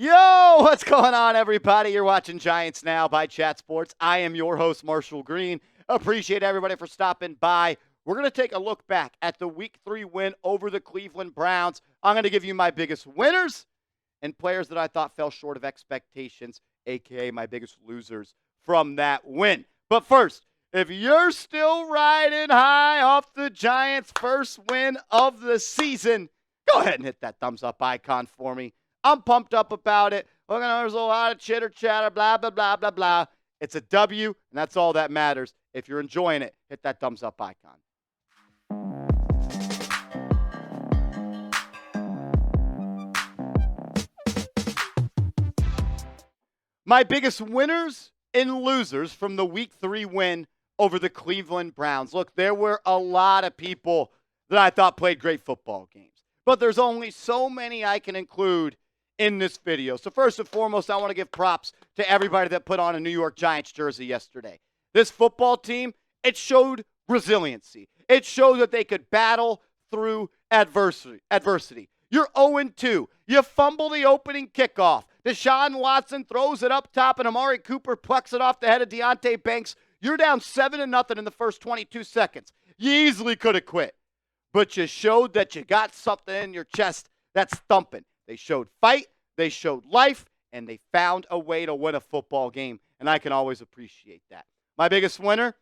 Yo, what's going on, everybody? You're watching Giants Now by Chat Sports. I am your host, Marshall Green. Appreciate everybody for stopping by. We're going to take a look back at the Week 3 win over the Cleveland Browns. I'm going to give you my biggest winners and players that I thought fell short of expectations, a.k.a. my biggest losers from that win. But first, if you're still riding high off the Giants' first win of the season, go ahead and hit that thumbs up icon for me. I'm pumped up about it. Look, I know there's a lot of chitter chatter, blah, blah, blah, blah, blah. It's a W, and that's all that matters. If you're enjoying it, hit that thumbs up icon. My biggest winners and losers from the Week 3 win over the Cleveland Browns. Look, there were a lot of people that I thought played great football games, but there's only so many I can include in this video. So first and foremost, I want to give props to everybody that put on a New York Giants jersey yesterday. This football team, it showed resiliency. It showed that they could battle through adversity. You're 0-2. You fumble the opening kickoff. Deshaun Watson throws it up top, and Amari Cooper plucks it off the head of Deonte Banks. You're down 7-0 in the first 22 seconds. You easily could have quit, but you showed that you got something in your chest that's thumping. They showed fight, they showed life, and they found a way to win a football game, and I can always appreciate that. My biggest winner,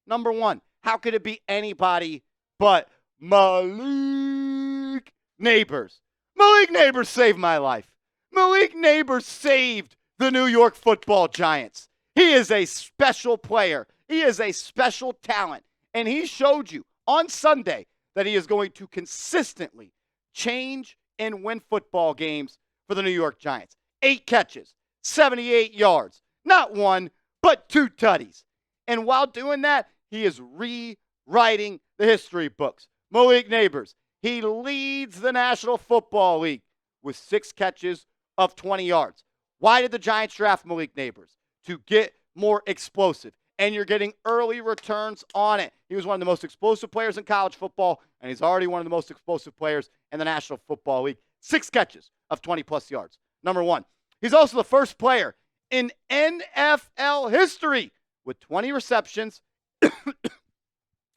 number one, how could it be anybody but Malik Nabers? Malik Nabers saved my life. Malik Nabers saved the New York Football Giants. He is a special player. He is a special talent, and he showed you on Sunday that he is going to consistently change and win football games for the New York Giants. 8 catches, 78 yards, not one, but 2 tutties. And while doing that, he is rewriting the history books. Malik Nabers, he leads the National Football League with 6 catches of 20 yards. Why did the Giants draft Malik Nabers? To get more explosive. And you're getting early returns on it. He was one of the most explosive players in college football, and he's already one of the most explosive players in the National Football League. 6 catches of 20-plus yards. Number one. He's also the first player in NFL history with 20 receptions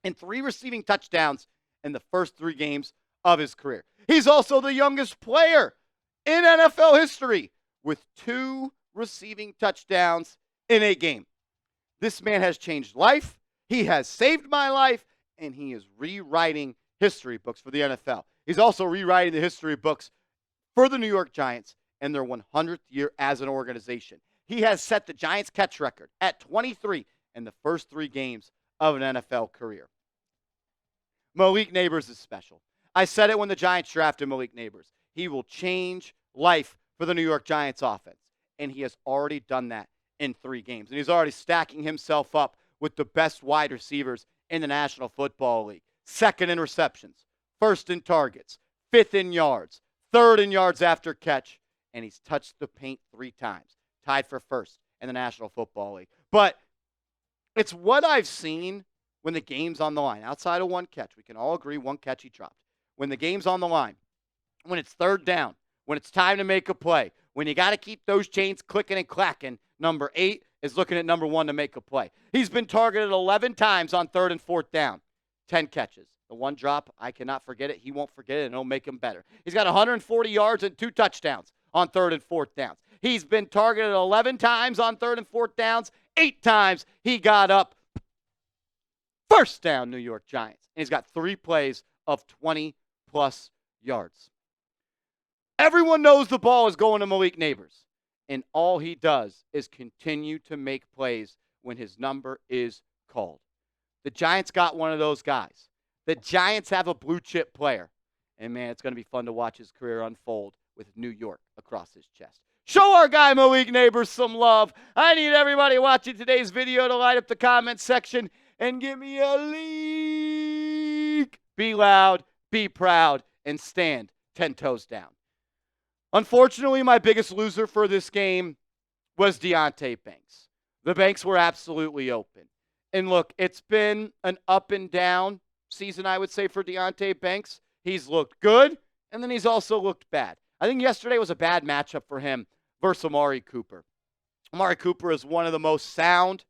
and 3 receiving touchdowns in the first 3 games of his career. He's also the youngest player in NFL history with 2 receiving touchdowns in a game. This man has changed life. He has saved my life, and he is rewriting history books for the NFL. He's also rewriting the history books for the New York Giants in their 100th year as an organization. He has set the Giants' catch record at 23 in the first 3 games of an NFL career. Malik Nabers is special. I said it when the Giants drafted Malik Nabers. He will change life for the New York Giants offense, and he has already done that in 3 games. And he's already stacking himself up with the best wide receivers in the National Football League. 2nd in receptions, 1st in targets, 5th in yards, 3rd in yards after catch, and he's touched the paint 3 times, tied for 1st in the National Football League. But it's what I've seen when the game's on the line. Outside of 1 catch, we can all agree 1 catch he dropped. When the game's on the line, when it's 3rd down, when it's time to make a play, when you got to keep those chains clicking and clacking, number 8 is looking at number 1 to make a play. He's been targeted 11 times on 3rd and 4th down. 10 catches. The 1 drop, I cannot forget it. He won't forget it, and it'll make him better. He's got 140 yards and 2 touchdowns on 3rd and 4th downs. He's been targeted 11 times on 3rd and 4th downs. 8 times he got up. 1st down, New York Giants. And he's got 3 plays of 20-plus yards. Everyone knows the ball is going to Malik Nabers, and all he does is continue to make plays when his number is called. The Giants got one of those guys. The Giants have a blue-chip player, and, man, it's going to be fun to watch his career unfold with New York across his chest. Show our guy Malik Nabers some love. I need everybody watching today's video to light up the comment section and give me a leak. Be loud, be proud, and stand 10 toes down. Unfortunately, my biggest loser for this game was Deonte Banks. The Banks were absolutely open. And look, it's been an up and down season, I would say, for Deonte Banks. He's looked good, and then he's also looked bad. I think yesterday was a bad matchup for him versus Amari Cooper. Amari Cooper is one of the most sound,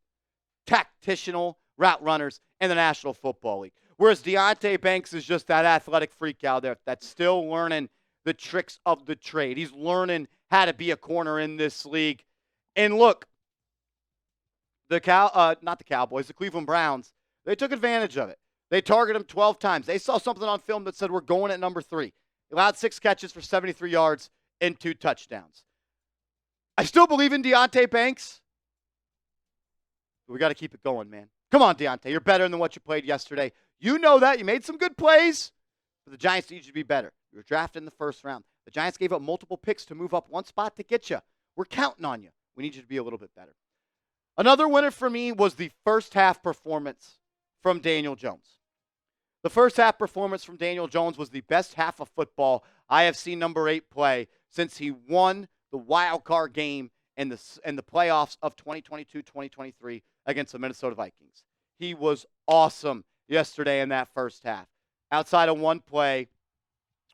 tactical route runners in the National Football League. Whereas Deonte Banks is just that athletic freak out there that's still learning the tricks of the trade. He's learning how to be a corner in this league. And look, the Cleveland Browns, they took advantage of it. They targeted him 12 times. They saw something on film that said, we're going at number 3. He allowed 6 catches for 73 yards and 2 touchdowns. I still believe in Deonte Banks. But we got to keep it going, man. Come on, Deonte. You're better than what you played yesterday. You know that. You made some good plays. But the Giants need you to be better. You were drafted in the first round. The Giants gave up multiple picks to move up one spot to get you. We're counting on you. We need you to be a little bit better. Another winner for me was the first half performance from Daniel Jones. The first half performance from Daniel Jones was the best half of football I have seen number 8 play since he won the wild card game in the playoffs of 2022-2023 against the Minnesota Vikings. He was awesome yesterday in that first half. Outside of one play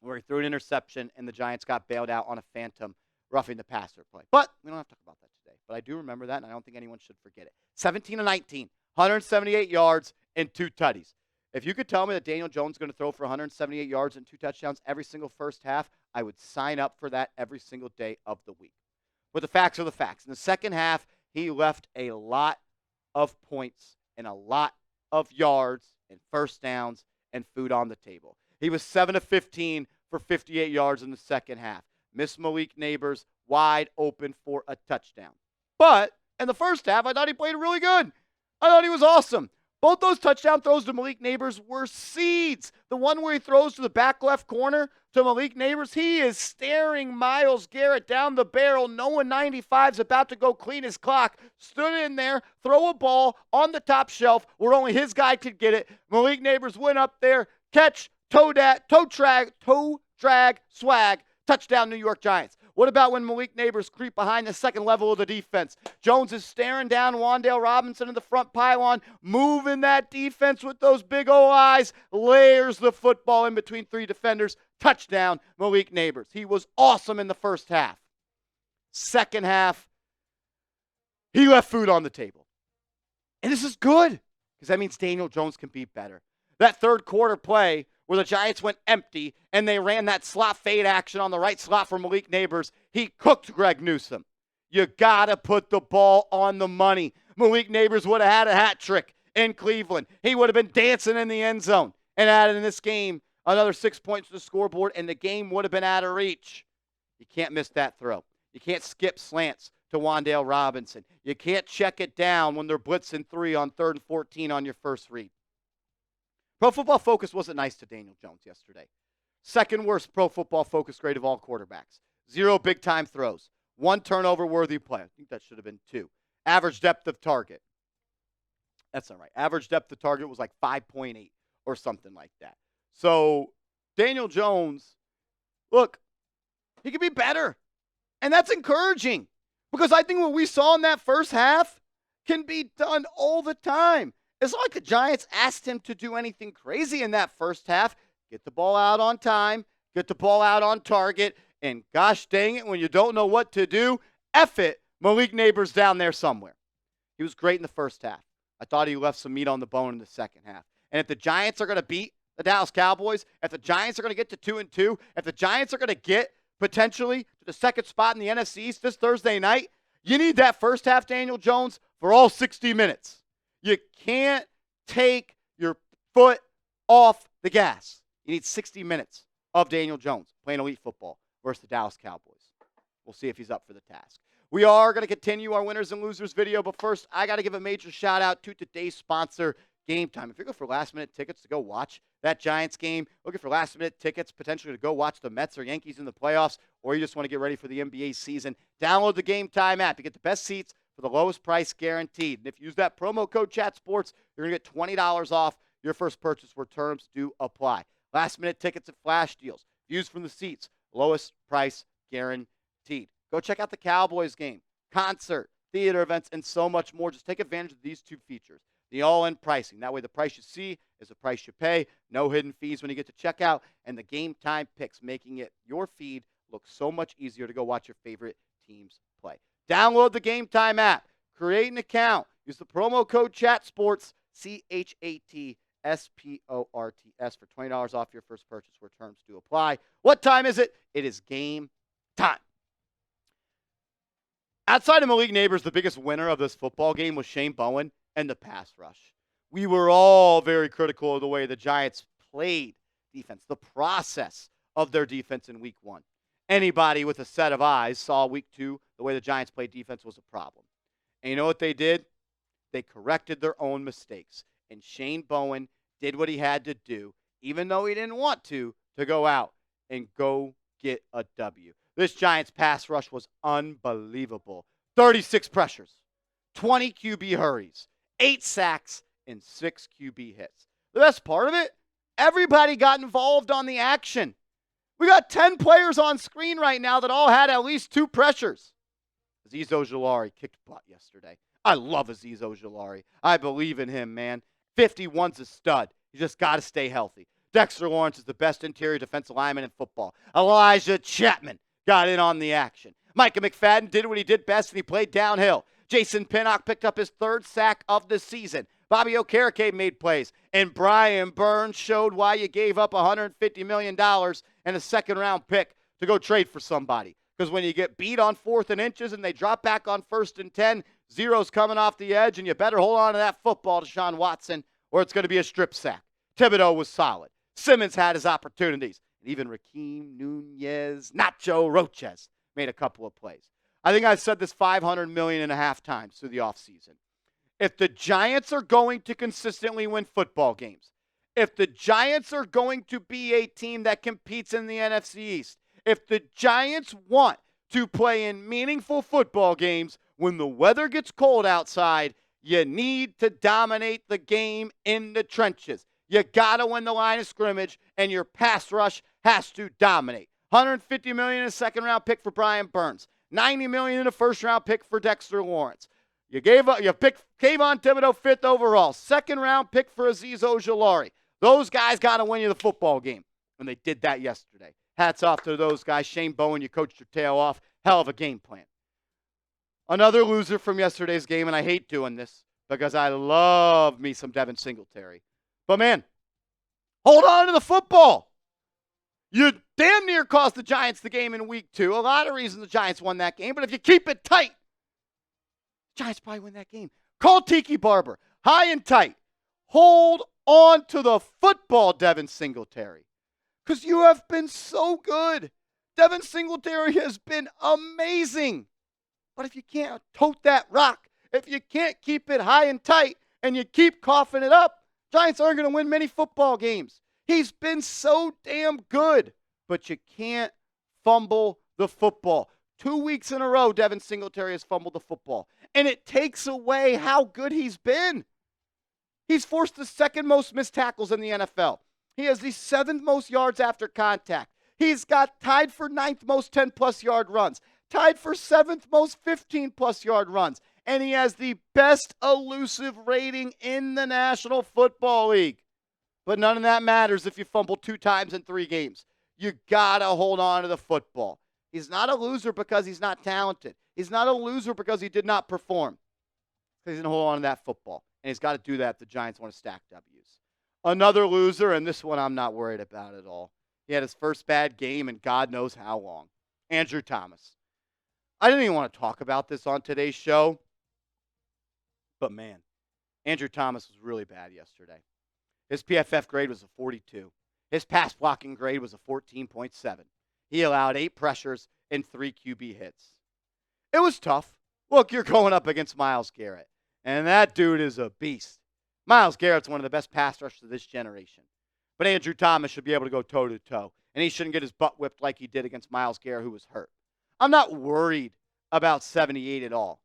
where he threw an interception and the Giants got bailed out on a phantom roughing the passer play. But we don't have to talk about that today. But I do remember that, and I don't think anyone should forget it. 17-19, 178 yards and 2 tutties. If you could tell me that Daniel Jones is going to throw for 178 yards and 2 touchdowns every single first half, I would sign up for that every single day of the week. But the facts are the facts. In the second half, he left a lot of points and a lot of yards and first downs and food on the table. He was 7 of 15 for 58 yards in the second half. Missed Malik Nabers wide open for a touchdown. But in the first half, I thought he played really good. I thought he was awesome. Both those touchdown throws to Malik Nabers were seeds. The one where he throws to the back left corner to Malik Nabers, he is staring Myles Garrett down the barrel, knowing 95's about to go clean his clock. Stood in there, throw a ball on the top shelf where only his guy could get it. Malik Nabers went up there, catch, toe drag, swag, touchdown New York Giants. What about when Malik Nabers creep behind the second level of the defense? Jones is staring down Wan'Dale Robinson in the front pylon, moving that defense with those big old eyes, layers the football in between 3 defenders. Touchdown, Malik Nabers. He was awesome in the first half. Second half, he left food on the table. And this is good because that means Daniel Jones can be better. That third quarter play where the Giants went empty and they ran that slot fade action on the right slot for Malik Nabers, he cooked Greg Newsome. You got to put the ball on the money. Malik Nabers would have had a hat trick in Cleveland. He would have been dancing in the end zone and added in this game another 6 points to the scoreboard, and the game would have been out of reach. You can't miss that throw. You can't skip slants to Wan'Dale Robinson. You can't check it down when they're blitzing 3 on 3rd and 14 on your first read. Pro Football Focus wasn't nice to Daniel Jones yesterday. Second worst Pro Football Focus grade of all quarterbacks. 0 big-time throws. 1 turnover-worthy play. I think that should have been 2. Average depth of target. That's not right. Average depth of target was like 5.8 or something like that. So Daniel Jones, look, he could be better. And that's encouraging because I think what we saw in that first half can be done all the time. It's not like the Giants asked him to do anything crazy in that first half. Get the ball out on time, get the ball out on target, and gosh dang it, when you don't know what to do, F it, Malik Nabers down there somewhere. He was great in the first half. I thought he left some meat on the bone in the second half. And if the Giants are going to beat the Dallas Cowboys, if the Giants are going to get to 2-2, if the Giants are going to get potentially to the second spot in the NFC East this Thursday night, you need that first half Daniel Jones for all 60 minutes. You can't take your foot off the gas. You need 60 minutes of Daniel Jones playing elite football versus the Dallas Cowboys. We'll see if he's up for the task. We are going to continue our winners and losers video, but first, I got to give a major shout out to today's sponsor, Game Time. If you're looking for last-minute tickets to go watch that Giants game, looking for last-minute tickets potentially to go watch the Mets or Yankees in the playoffs, or you just want to get ready for the NBA season, download the Game Time app. You get the best seats for the lowest price guaranteed. And if you use that promo code ChatSports, you're going to get $20 off your first purchase where terms do apply. Last-minute tickets and flash deals. Views from the seats. Lowest price guaranteed. Go check out the Cowboys game, concert, theater events, and so much more. Just take advantage of these 2 features. The all-in pricing. That way the price you see is the price you pay. No hidden fees when you get to checkout. And the Game Time picks, making it your feed look so much easier to go watch your favorite teams play. Download the Game Time app. Create an account. Use the promo code CHATSPORTS, CHATSPORTS, for $20 off your first purchase where terms do apply. What time is it? It is game time. Outside of Malik Nabers, the biggest winner of this football game was Shane Bowen and the pass rush. We were all very critical of the way the Giants played defense, the process of their defense in week 1. Anybody with a set of eyes saw week 2, the way the Giants played defense was a problem. And you know what they did? They corrected their own mistakes. And Shane Bowen did what he had to do, even though he didn't want to go out and go get a W. This Giants pass rush was unbelievable. 36 pressures, 20 QB hurries, 8 sacks, and 6 QB hits. The best part of it, everybody got involved on the action. We got 10 players on screen right now that all had at least 2 pressures. Azeez Ojulari kicked butt yesterday. I love Azeez Ojulari. I believe in him, man. 51's a stud. You just got to stay healthy. Dexter Lawrence is the best interior defensive lineman in football. Elijah Chapman got in on the action. Micah McFadden did what he did best, and he played downhill. Jason Pinnock picked up his 3rd sack of the season. Bobby Okereke made plays. And Brian Burns showed why you gave up $150 million and a second-round pick to go trade for somebody. Because when you get beat on 4th and inches and they drop back on 1st and 10, zero's coming off the edge, and you better hold on to that football, Deshaun Watson, or it's going to be a strip sack. Thibodeau was solid. Simmons had his opportunities. And even Raheem Nunez, Nacho Roches made a couple of plays. I think I've said this 500 million and a half times through the offseason. If the Giants are going to consistently win football games, if the Giants are going to be a team that competes in the NFC East, if the Giants want to play in meaningful football games when the weather gets cold outside, you need to dominate the game in the trenches. You got to win the line of scrimmage, and your pass rush has to dominate. $150 million in a second-round pick for Brian Burns. $90 million in a first-round pick for Dexter Lawrence. You picked Kayvon Thibodeau 5th overall. Second-round pick for Azeez Ojulari. Those guys got to win you the football game, and they did that yesterday. Hats off to those guys. Shane Bowen, you coached your tail off. Hell of a game plan. Another loser from yesterday's game, and I hate doing this because I love me some Devin Singletary. But, man, hold on to the football. You damn near cost the Giants the game in week 2. A lot of reasons the Giants won that game, but if you keep it tight, the Giants probably win that game. Call Tiki Barber. High and tight. Hold on to the football, Devin Singletary, because you have been so good. Devin Singletary has been amazing. But if you can't tote that rock, if you can't keep it high and tight, and you keep coughing it up, Giants aren't going to win many football games. He's been so damn good, but you can't fumble the football. 2 weeks in a row, Devin Singletary has fumbled the football, and it takes away how good he's been. He's forced the 2nd most missed tackles in the NFL. He has the 7th most yards after contact. He's got tied for 9th most 10-plus yard runs, tied for 7th most 15-plus yard runs, and he has the best elusive rating in the National Football League. But none of that matters if you fumble 2 times in 3 games. You got to hold on to the football. He's not a loser because he's not talented. He's not a loser because he did not perform. He's going to hold on to that football. And he's got to do that if the Giants want to stack W's. Another loser, and this one I'm not worried about at all. He had his first bad game in God knows how long. Andrew Thomas. I didn't even want to talk about this on today's show. But, man, Andrew Thomas was really bad yesterday. His PFF grade was a 42. His pass blocking grade was a 14.7. He allowed 8 pressures and 3 QB hits. It was tough. Look, you're going up against Myles Garrett, and that dude is a beast. Myles Garrett's one of the best pass rushers of this generation. But Andrew Thomas should be able to go toe-to-toe, and he shouldn't get his butt whipped like he did against Myles Garrett, who was hurt. I'm not worried about 78 at all.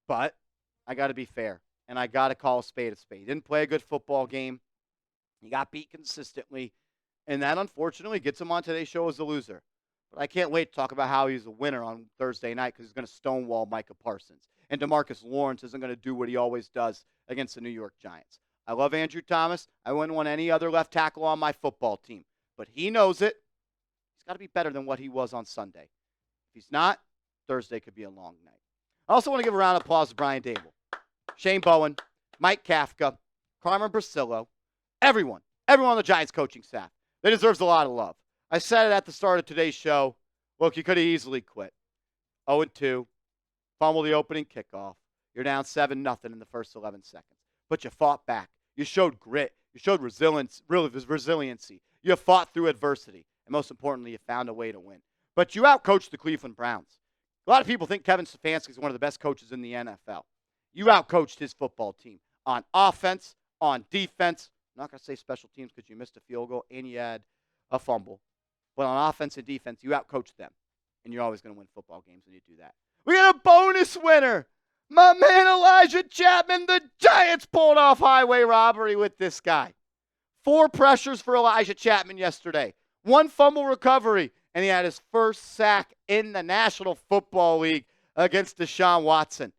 But I got to be fair, and I got to call a spade a spade. He didn't play a good football game. He got beat consistently, and that unfortunately gets him on today's show as a loser. But I can't wait to talk about how he's a winner on Thursday night because he's going to stonewall Micah Parsons. And DeMarcus Lawrence isn't going to do what he always does against the New York Giants. I love Andrew Thomas. I wouldn't want any other left tackle on my football team. But he knows it. He's got to be better than what he was on Sunday. If he's not, Thursday could be a long night. I also want to give a round of applause to Brian Dable, Shane Bowen, Mike Kafka, Carmen Brasillo, everyone on the Giants coaching staff. They deserve a lot of love. I said it at the start of today's show. Look, you could have easily quit. 0-2, fumble the opening kickoff. You're down 7-0 in the first 11 seconds. But you fought back. You showed grit. You showed resiliency. You fought through adversity. And most importantly, you found a way to win. But you outcoached the Cleveland Browns. A lot of people think Kevin Stefanski is one of the best coaches in the NFL. You outcoached his football team on offense, on defense. I'm not going to say special teams because you missed a field goal and you had a fumble. But on offense and defense, you outcoached them. And you're always going to win football games when you do that. We got a bonus winner. My man Elijah Chapman, the Giants pulled off highway robbery with this guy. 4 pressures for Elijah Chapman yesterday. 1 fumble recovery. And he had his first sack in the National Football League against Deshaun Watson.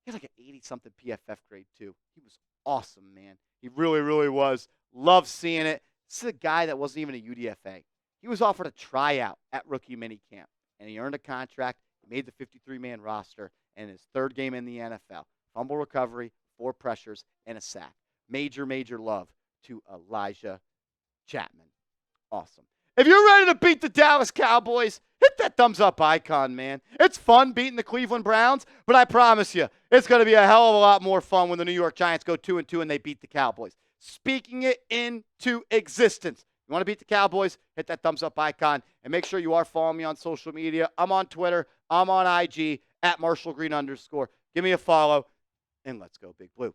He had like an 80-something PFF grade, too. He was awesome, man. He really, really was. Love seeing it. This is a guy that wasn't even a UDFA. He was offered a tryout at rookie minicamp, and he earned a contract. He made the 53-man roster, and his 3rd game in the NFL. Fumble recovery, 4 pressures, and a sack. Major, major love to Elijah Chapman. Awesome. If you're ready to beat the Dallas Cowboys, hit that thumbs up icon, man. It's fun beating the Cleveland Browns, but I promise you, it's going to be a hell of a lot more fun when the New York Giants go 2-2 and they beat the Cowboys. Speaking it into existence. You want to beat the Cowboys? Hit that thumbs up icon, and make sure you are following me on social media. I'm on Twitter. I'm on IG, @MarshallGreen_. Give me a follow, and let's go Big Blue.